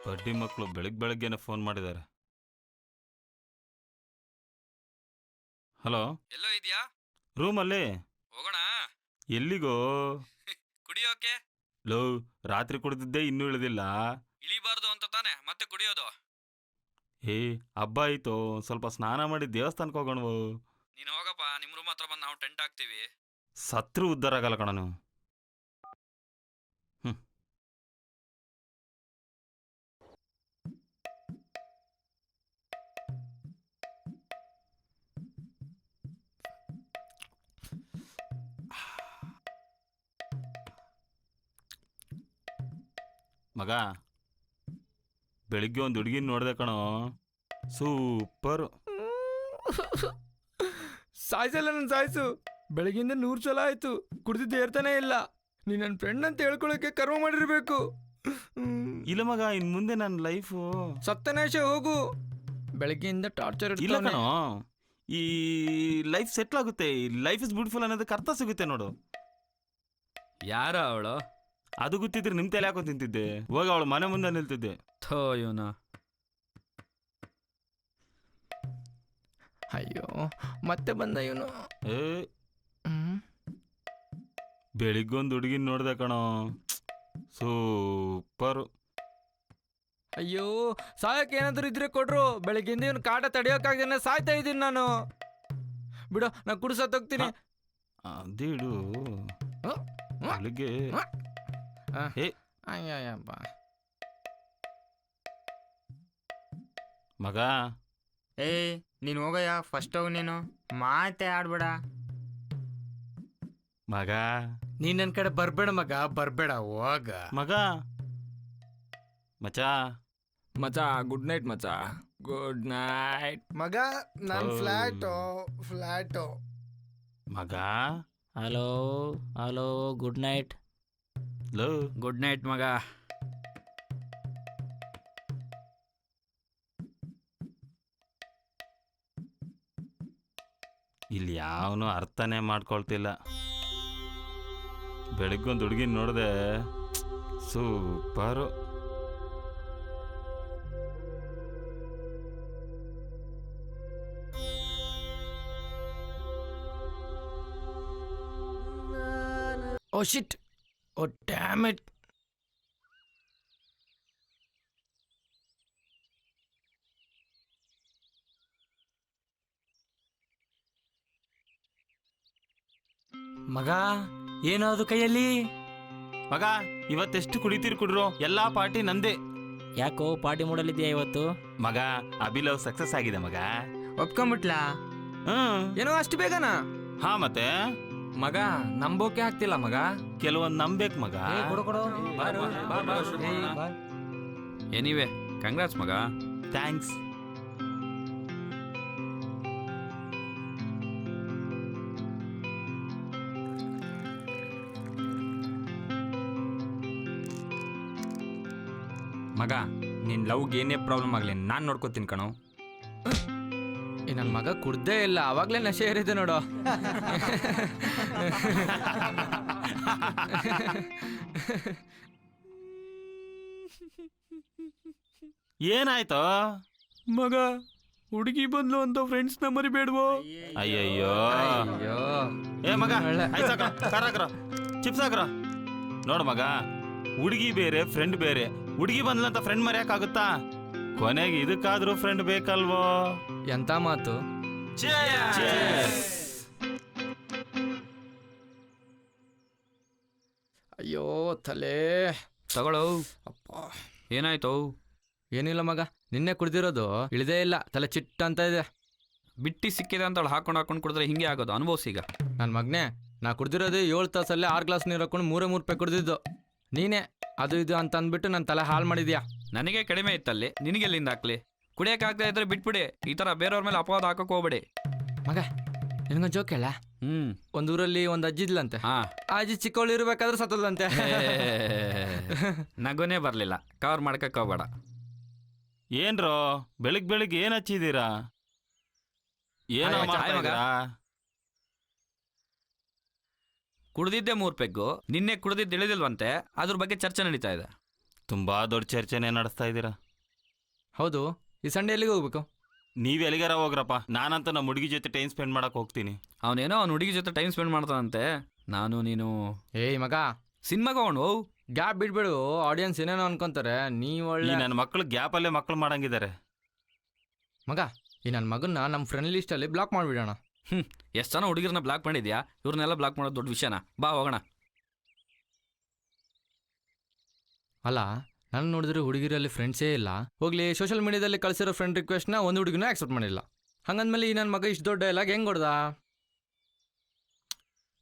ಬಡ್ಡಿ ಮಕ್ಕಳು ಬೆಳಗ್ಗೆನೆ ಫೋನ್ ಮಾಡಿದ್ದಾರೆ. ಹಲೋ, ಎಲ್ಲೋ ಇದೆಯಾ? ರೂಮಲ್ಲಿ. ಹೋಗೋಣ. ಎಲ್ಲಿಗೋ? ಕುಡಿಯೋಕೆ. ಲೋ, ರಾತ್ರಿ ಕುಡಿದಿದ್ದೆ ಇನ್ನೂ ಇಳಿದಿಲ್ಲ. ಇಳಿಬಾರ್ದು ಅಂತ ತಾನೆ ಮತ್ತೆ ಕುಡಿಯೋದು. ಹೇ, ಹಬ್ಬ ಆಯ್ತು, ಸ್ವಲ್ಪ ಸ್ನಾನ ಮಾಡಿ ದೇವಸ್ಥಾನಕ್ಕೆ ಹೋಗೋಣವು. ನೀನು ಹೋಗಪ್ಪ, ನಿಮ್ಮ ರೂಮ್ ಹತ್ರ ಬಂದು ನಾವು ಟೆಂಟ್ ಹಾಕ್ತೀವಿ. ಸತ್ರು ಉದ್ಧಾರ ಆಗಲ್ಲ ಕಣನು. ಮಗ, ಬೆಳಿಗ್ಗೆ ಒಂದು ಹುಡುಗಿನ ನೋಡಿದೆ ಕಣೋ, ಸೂಪರ್. ಸಾಯ್ಸಲ್ಲ ನನ್ನ ಸಾಯ್ಸು. ಬೆಳಗಿಂದ 100 ಸಲ ಆಯ್ತು, ಕುಡ್ದಿದ್ದು ಏರ್ತಾನೆ ಇಲ್ಲ. ನೀ ನನ್ನ ಫ್ರೆಂಡ್ ಅಂತ ಹೇಳ್ಕೊಳಕ್ಕೆ ಕರ್ಮ ಮಾಡಿರ್ಬೇಕು. ಇಲ್ಲ ಮಗ, ಇನ್ ಮುಂದೆ ನನ್ನ ಲೈಫು ಸತ್ತನೇಶ ಹೋಗು. ಬೆಳಗ್ಗೆಯಿಂದ ಟಾರ್ಚರ್ ಇಲ್ಲ ಕಣೋ. ಈ ಲೈಫ್ ಸೆಟ್ಲ್ ಆಗುತ್ತೆ. ಲೈಫ್ ಇಸ್ ಬ್ಯೂಟಿಫುಲ್ ಅನ್ನೋದಕ್ಕೆ ಅರ್ಥ ಸಿಗುತ್ತೆ ನೋಡು. ಯಾರ ಅವಳು? ಅದು ಗೊತ್ತಿದ್ರೆ ನಿಮ್ ತಲೆ ಹಾಕೋ ತಿಂತಿದ್ದೆ. ಹೋಗ ಅವಳು ಮನೆ ಮುಂದೆ ನಿಲ್ತಿದ್ದೆ. ಥೋ ಇವನು. ಅಯ್ಯೋ, ಮತ್ತೆ ಬಂದ ಇವನು. ಏ, ಬೆಳಿಗ್ಗೊಂದು ಹುಡುಗಿನ ನೋಡ್ದೆ ಕಣೋ, ಸೂಪರ್. ಅಯ್ಯೋ, ಸಾಯಕ್ಕೆ ಏನಾದ್ರು ಇದ್ರೆ ಕೊಡ್ರು. ಬೆಳಗ್ಗೆಯಿಂದ ಇವನು ಕಾಟ ತಡೆಯೋಕ್ಕಾಗದೇನೆ ಸಾಯ್ತಾ ಇದ್ದೀನಿ ನಾನು. ಬಿಡು, ನಾ ಕುಡಿಸೋಗ್ತೀನಿ. ಅದೇಳು ಬೆಳಿಗ್ಗೆ. ಅಯ್ಯಪ್ಪ ಮಗ, ನೀನು ಹೋಗಯ್ಯ, ಫಸ್ಟ್ ಹೋಗು. ನೀನು ಮಾತೆ ಆಡ್ಬೇಡ ಮಗ. ನೀನ್ ನನ್ನ ಕಡೆ ಬರ್ಬೇಡ ಮಗ, ಬರ್ಬೇಡ, ಹೋಗ ಮಗ. ಮಚ ಮಚ, ಗುಡ್ ನೈಟ್ ಮಚ, ಗುಡ್ ನೈಟ್ ಮಗ. ನಾನು ಫ್ಲಾಟು ಮಗ. Hello hello, good night. ಲೋ, ಗುಡ್ ನೈಟ್ ಮಗ. ಇಲ್ಲಿ ಯಾವನು ಅರ್ಥನೇ ಮಾಡ್ಕೊಳ್ತಿಲ್ಲ. ಬೆಳಿಗ್ಗೊಂದು ಹುಡುಗಿನ ನೋಡಿದೆ, super. Oh shit, oh damn it. ಮಗ, ಏನದು ಕೈಯಲ್ಲಿ? ಮಗ, ಇವತ್ತೆಷ್ಟು ಕುಡಿತೀರಿ ಕುಡ್ರು, ಎಲ್ಲಾ ಪಾರ್ಟಿ ನಂದೇ. ಯಾಕೋ ಪಾರ್ಟಿ ಮೂಡಲಿದ್ಯಾ ಇವತ್ತು? ಮಗ, ಅಭಿಲವ್ ಸಕ್ಸಸ್ ಆಗಿದೆ ಮಗ. ಒಪ್ಕೊಂಬಿಟ್ಲಾ? ಏನೋ ಅಷ್ಟು ಬೇಗನಾ? ಹಾ, ಮತ್ತೆ ಮಗ ನಂಬೋಕೆ ಆಗ್ತಿಲ್ಲ ಮಗ. ಕೆಲವೊಂದು ನಂಬೇಕು ಮಗ. ಎನಿವೆ, ಕಂಗ್ರಾಟ್ಸ್ ಮಗ. ಥ್ಯಾಂಕ್ಸ್. ಮಗ, ನಿನ್ ಲವ್ಗೆ ಏನೇ ಪ್ರಾಬ್ಲಮ್ ಆಗಲಿ ನಾನು ನೋಡ್ಕೋತೀನಿ ಕಣೋ. ನನ್ನ ಮಗ ಕುಡ್ದೇ ಇಲ್ಲ, ಅವಾಗ್ಲೇ ನಶೆ ಏರಿದೆ ನೋಡು. ಏನಾಯ್ತು ಮಗ? ಹುಡುಗಿ ಬಂದ್ಲು ಅಂತ ಫ್ರೆಂಡ್ಸ್ ನ ಮರಿಬೇಡ್ವೋ? ಅಯ್ಯಯ್ಯೋ. ಏ ಮಗ, ಚಿಪ್ಸ್ ಹಾಕ್ರ. ನೋಡು ಮಗ, ಹುಡುಗಿ ಬೇರೆ ಫ್ರೆಂಡ್ ಬೇರೆ. ಹುಡುಗಿ ಬಂದ್ಲಂತ ಫ್ರೆಂಡ್ ಮರ್ಯಾಕಾಗುತ್ತಾ? ಕೊನೆಗೆ ಇದಕ್ಕಾದ್ರೂ ಫ್ರೆಂಡ್ ಬೇಕಲ್ವೋ? ಎಂತ ಮಾತು. ಅಯ್ಯೋ ತಲೆ. ತಗೊಳ್ಳೋ. ಅಪ್ಪ, ಏನಾಯ್ತು? ಏನಿಲ್ಲ ಮಗ, ನಿನ್ನೆ ಕುಡ್ದಿರೋದು ಇಳಿದೇ ಇಲ್ಲ, ತಲೆ ಚಿಟ್ಟ ಅಂತ ಇದೆ. ಬಿಟ್ಟಿ ಸಿಕ್ಕಿದೆ ಅಂತ ಹಾಕೊಂಡು ಕುಡಿದ್ರೆ ಹಿಂಗೆ ಆಗೋದು. ಅನುಭವಿಸೀಗ. ನನ್ನ ಮಗನೇ, ನಾ ಕುಡ್ದಿರೋದು 7 ತಾಸಲ್ಲೇ 6 ಗ್ಲಾಸ್ ನೀರು ಹಾಕೊಂಡು 3 ರೂಪಾಯಿ ಕುಡ್ದಿದ್ದು. ನೀನೇ ಅದು ಇದು ಅಂತ ಅಂದ್ಬಿಟ್ಟು ನನ್ನ ತಲೆ ಹಾಳು ಮಾಡಿದ್ಯಾ. ನನಗೆ ಕಡಿಮೆ ಇತ್ತಲ್ಲಿ, ನಿನಗೆಲ್ಲಿಂದ ಹಾಕ್ಲಿ? ಕುಡಿಯೋಕ್ಕಾಗದೇ ಇದ್ರೆ ಬಿಟ್ಬಿಡಿ. ಈ ಥರ ಬೇರೆಯವ್ರ ಮೇಲೆ ಅಪವಾದ ಹಾಕಕ್ಕೆ ಹೋಗ್ಬೇಡಿ. ಮಗ, ನಿನಗೊಂದು ಜೋಕ್ ಹೇಳ? ಒಂದೂರಲ್ಲಿ ಒಂದು ಅಜ್ಜಿ ಇದ್ಲಂತೆ. ಆ ಅಜ್ಜಿ ಚಿಕ್ಕವಳು ಇರ್ಬೇಕಾದ್ರೆ ಸತ್ತದಂತೆ. ನಗುನೇ ಬರಲಿಲ್ಲ. ಕವರ್ ಮಾಡ್ಕಕ್ಕೆ ಹೋಗ್ಬೇಡ. ಏನ್ರೋ ಬೆಳಿಗ್ಗೆ ಏನ್ ಹಚ್ಚಿದ್ದೀರಾ? ಏನೋ ಕುಡ್ದಿದ್ದೆ 3 ಪೆಗ್ಗು. ನಿನ್ನೆ ಕುಡ್ದಿದ್ದು ಇಳಿದಿಲ್ವಂತೆ, ಅದ್ರ ಬಗ್ಗೆ ಚರ್ಚೆ ನಡೀತಾ ಇದೆ. ತುಂಬಾ ದೊಡ್ಡ ಚರ್ಚೆನೇ ನಡೆಸ್ತಾ ಇದ್ದೀರಾ. ಹೌದು, ಈ ಸಂಡೇ ಎಲ್ಲಿಗೆ ಹೋಗ್ಬೇಕು? ನೀವ್ ಎಲ್ಲಿಗಾರ ಹೋಗ್ರಪ್ಪ, ನಾನಂತೂ ನಮ್ಮ ಹುಡುಗಿ ಜೊತೆ ಟೈಮ್ ಸ್ಪೆಂಡ್ ಮಾಡಕ್ ಹೋಗ್ತೀನಿ. ಅವನೇನೋ ಅವ್ನ ಹುಡುಗಿ ಜೊತೆ ಟೈಮ್ ಸ್ಪೆಂಡ್ ಮಾಡ್ತಾನಂತೆ. ನೀನು ಏಯ್ ಮಗ, ಸಿನಿಮಾಗೆ ಹೋಗೋಣ. ಗ್ಯಾಪ್ ಬಿಡ್ಬೇಡು, ಆಡಿಯನ್ಸ್ ಏನೇನೋ ಅನ್ಕೊಂತಾರೆ. ನೀ ಈ ಒಳ್ಳೆ ನನ್ನ ಮಕ್ಳು ಗ್ಯಾಪಲ್ಲೇ ಮಕ್ಳು ಮಾಡಂಗಿದ್ದಾರೆ. ಮಗ, ಈ ನನ್ನ ಮಗನ್ನ ನಮ್ಮ ಫ್ರೆಂಡ್ ಲಿಸ್ಟಲ್ಲಿ ಬ್ಲಾಕ್ ಮಾಡಿಬಿಡೋಣ. ಎಷ್ಟು ಜನ ಹುಡುಗಿರನ್ನ ಬ್ಲಾಕ್ ಮಾಡಿದ್ಯಾ? ಇವ್ರನ್ನೆಲ್ಲ ಬ್ಲಾಕ್ ಮಾಡೋದು ದೊಡ್ಡ ವಿಷಯನಾ? ಬಾ ಹೋಗೋಣ. ಅಲ್ಲ, ನಾನು ನೋಡಿದ್ರೆ ಹುಡುಗಿರಲ್ಲಿ ಫ್ರೆಂಡ್ಸೇ ಇಲ್ಲ. ಹೋಗ್ಲಿ, ಸೋಷಿಯಲ್ ಮೀಡಿಯಾದಲ್ಲಿ ಕಳಿಸಿರೋ ಫ್ರೆಂಡ್ ರಿಕ್ವೆಸ್ಟ್ನ ಒಂದು ಹುಡುಗಿನೂ ಆಕ್ಸೆಪ್ಟ್ ಮಾಡಿಲ್ಲ. ಹಂಗಂದ್ಮೇಲೆ ಈ ನನ್ನ ಮಗ ಇಷ್ಟು ದೊಡ್ಡ ಡೈಲಾಗ್ ಹೆಂಗೆ ಹೊಡ್ದ?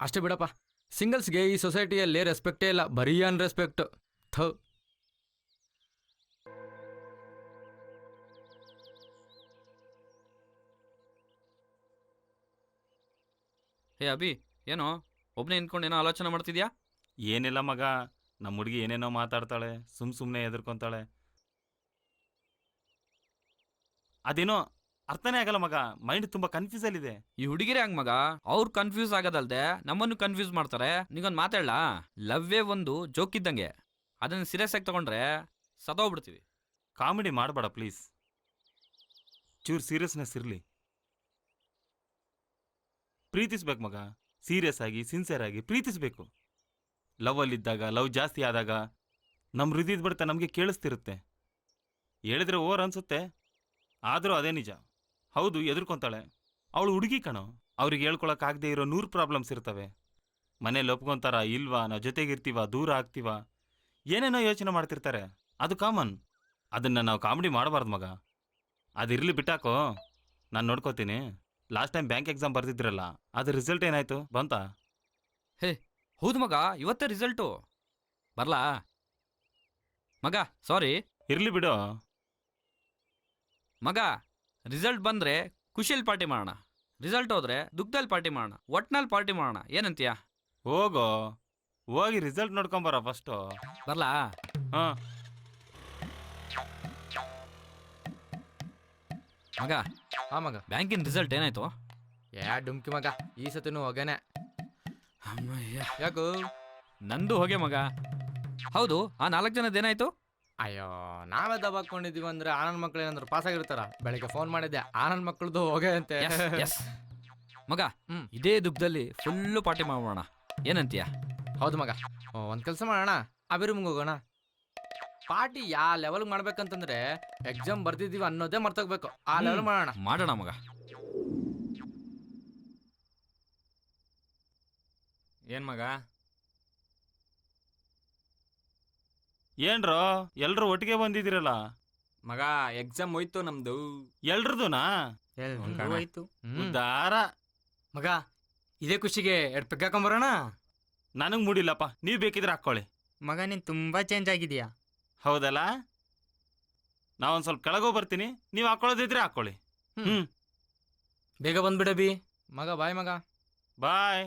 ಅಷ್ಟೇ ಬಿಡಪ್ಪ, ಸಿಂಗಲ್ಸ್ಗೆ ಈ ಸೊಸೈಟಿಯಲ್ಲಿ ರೆಸ್ಪೆಕ್ಟೇ ಇಲ್ಲ, ಬರೀ ಅನ್ರೆಸ್ಪೆಕ್ಟ್. ಥು. ಹೇ ಅಭಿ, ಏನೋ ಒಬ್ಬನೇ ನಿಂತ್ಕೊಂಡು ಏನೋ ಆಲೋಚನೆ ಮಾಡ್ತಿದ್ಯಾ? ಏನಿಲ್ಲ ಮಗ, ನಮ್ಮ ಹುಡುಗಿ ಏನೇನೋ ಮಾತಾಡ್ತಾಳೆ, ಸುಮ್ಮನೆ ಎದುರ್ಕೊಂತಾಳೆ. ಅದೇನೋ ಅರ್ಥನೇ ಆಗಲ್ಲ ಮಗ, ಮೈಂಡ್ ತುಂಬಾ ಕನ್ಫ್ಯೂಸ್ ಅಲ್ಲಿದೆ. ಈ ಹುಡುಗಿರೇ ಹಂಗ್ ಮಗ, ಅವ್ರು ಕನ್ಫ್ಯೂಸ್ ಆಗೋದಲ್ದೆ ನಮ್ಮನ್ನು ಕನ್ಫ್ಯೂಸ್ ಮಾಡ್ತಾರೆ. ನೀಗೊಂದು ಮಾತಾಡ್ಲಾ? ಲವ್ವೇ ಒಂದು ಜೋಕ್ ಇದ್ದಂಗೆ, ಅದನ್ನು ಸೀರಿಯಸ್ ಆಗಿ ತಗೊಂಡ್ರೆ ಸತ್ತೋಗ್ಬಿಡ್ತೀವಿ. ಕಾಮಿಡಿ ಮಾಡಬೇಡ ಪ್ಲೀಸ್, ಚೂರು ಸೀರಿಯಸ್ನೆಸ್ ಇರಲಿ. ಪ್ರೀತಿಸ್ಬೇಕು ಮಗ, ಸೀರಿಯಸ್ ಆಗಿ ಸಿನ್ಸಿಯರ್ ಆಗಿ ಪ್ರೀತಿಸ್ಬೇಕು. ಲವ್ವಲ್ಲಿದ್ದಾಗ, ಲವ್ ಜಾಸ್ತಿ ಆದಾಗ ನಮ್ಮ ಹೃದಯದ ಬಡಿತ ನಮಗೆ ಕೇಳಿಸ್ತಿರುತ್ತೆ. ಹೇಳಿದ್ರೆ ಓವರ್ ಅನ್ಸುತ್ತೆ, ಆದರೂ ಅದೇ ನಿಜ. ಹೌದು, ಎದುರ್ಕೊಂತಾಳೆ. ಅವಳು ಹುಡುಗಿ ಕಣೋ, ಅವ್ರಿಗೆ ಹೇಳ್ಕೊಳಕ್ಕಾಗದೇ ಇರೋ 100 ಪ್ರಾಬ್ಲಮ್ಸ್ ಇರ್ತವೆ. ಮನೇಲಿ ಒಪ್ಕೊಂತಾರ ಇಲ್ವಾ, ನಾವು ಜೊತೆಗಿರ್ತೀವ ದೂರ ಆಗ್ತೀವ, ಏನೇನೋ ಯೋಚನೆ ಮಾಡ್ತಿರ್ತಾರೆ. ಅದು ಕಾಮನ್. ಅದನ್ನು ನಾವು ಕಾಮಿಡಿ ಮಾಡಬಾರ್ದು ಮಗ. ಅದಿರಲಿ, ಬಿಟ್ಟಾಕೋ, ನಾನು ನೋಡ್ಕೋತೀನಿ. ಲಾಸ್ಟ್ ಟೈಮ್ ಬ್ಯಾಂಕ್ ಎಕ್ಸಾಮ್ ಬರ್ತಿದ್ರಲ್ಲ, ಅದ್ರ ರಿಸಲ್ಟ್ ಏನಾಯ್ತು? ಬಂತಾ? ಹೌದು ಮಗ, ಇವತ್ತೇ ರಿಸಲ್ಟು. ಬರ್ಲಾ ಮಗ? ಸಾರಿ. ಇರ್ಲಿ ಬಿಡು ಮಗ, ರಿಸಲ್ಟ್ ಬಂದ್ರೆ ಖುಷಿಯಲ್ಲಿ ಪಾರ್ಟಿ ಮಾಡೋಣ, ರಿಸಲ್ಟ್ ಹೋದ್ರೆ ದುಃಖದಲ್ಲಿ ಪಾರ್ಟಿ ಮಾಡೋಣ, ಒಟ್ನಲ್ಲಿ ಪಾರ್ಟಿ ಮಾಡೋಣ. ಏನಂತೀಯ? ಹೋಗೋ, ಹೋಗಿ ರಿಸಲ್ಟ್ ನೋಡ್ಕೊಂಬರ ಫಸ್ಟು. ಬರ್ಲಾ? ಹಾಂ ಮಗ, ಮಗ, ಬ್ಯಾಂಕಿನ ರಿಸಲ್ಟ್ ಏನಾಯ್ತು? ಡುಮ್ಕಿ ಮಗ, ಈ ಸತಿನೂ ಹೋಗೇನೆ. ಅಮ್ಮಯ್ಯ, ಯಾಕೋ? ನಂದು ಹೋಗೆ ಮಗ. ಹೌದು, ಆ 4 ಜನದ ಏನಾಯ್ತು? ಅಯ್ಯೋ, ನಾವೇ ದಬಾಕೊಂಡಿದೀವಿ ಅಂದ್ರೆ ಆನಂದ್ ಮಕ್ಳು ಏನಾದ್ರು ಪಾಸ್ ಆಗಿರ್ತಾರ? ಬೆಳಿಗ್ಗೆ ಫೋನ್ ಮಾಡಿದ್ದೆ, ಆನಂದ್ ಮಕ್ಳದ್ದು ಹೋಗೆ ಅಂತೆ. ಎಸ್ ಮಗ, ಇದೇ ದುಃಖದಲ್ಲಿ ಫುಲ್ಲು ಪಾರ್ಟಿ ಮಾಡೋಣ. ಏನಂತೀಯ? ಹೌದು ಮಗ, ಒಂದ್ ಕೆಲಸ ಮಾಡೋಣ, ಅಭಿರೂಮ್ಗೆ ಹೋಗೋಣ. ಪಾರ್ಟಿ ಯಾವ ಲೆವೆಲ್ಗೆ ಮಾಡ್ಬೇಕಂತಂದ್ರೆ ಎಕ್ಸಾಮ್ ಬರ್ದಿದೀವಿ ಅನ್ನೋದೇ ಮರ್ತೋಗ್ಬೇಕು, ಆ ಲೆವೆಲ್ ಮಾಡೋಣ. ಮಾಡೋಣ ಮಗ. ಏನ್ ಮಗ? ಏನ್ರೋ ಎಲ್ರು ಒಟ್ಟಿಗೆ ಬಂದಿದ್ದೀರಲ್ಲ? ಮಗ, ಎಕ್ಸಾಮ್ ಹೋಯ್ತು ನಮ್ದು. ಎಲ್ರದೂನಾ? ಹೋಯ್ತು. ಉದ್ದಾರ. ಮಗ, ಇದೇ ಖುಷಿಗೆ 2 ಪೆಗ್ ಹಾಕೊಂಬರೋಣ. ನನಗೆ ಮೂಡಿಲ್ಲಪ್ಪ, ನೀವು ಬೇಕಿದ್ರೆ ಹಾಕ್ಕೊಳ್ಳಿ. ಮಗ, ನೀನ್ ತುಂಬಾ ಚೇಂಜ್ ಆಗಿದ್ಯಾ. ಹೌದಲ್ಲ? ನಾವೊಂದು ಸ್ವಲ್ಪ ಕೆಳಗೋ ಬರ್ತೀನಿ, ನೀವು ಹಾಕೊಳ್ಳೋದಿದ್ರೆ ಹಾಕ್ಕೊಳ್ಳಿ. ಬೇಗ ಬಂದ್ಬಿಡ ಬಿ. ಮಗ ಬಾಯ್ ಮಗ. ಬಾಯ್.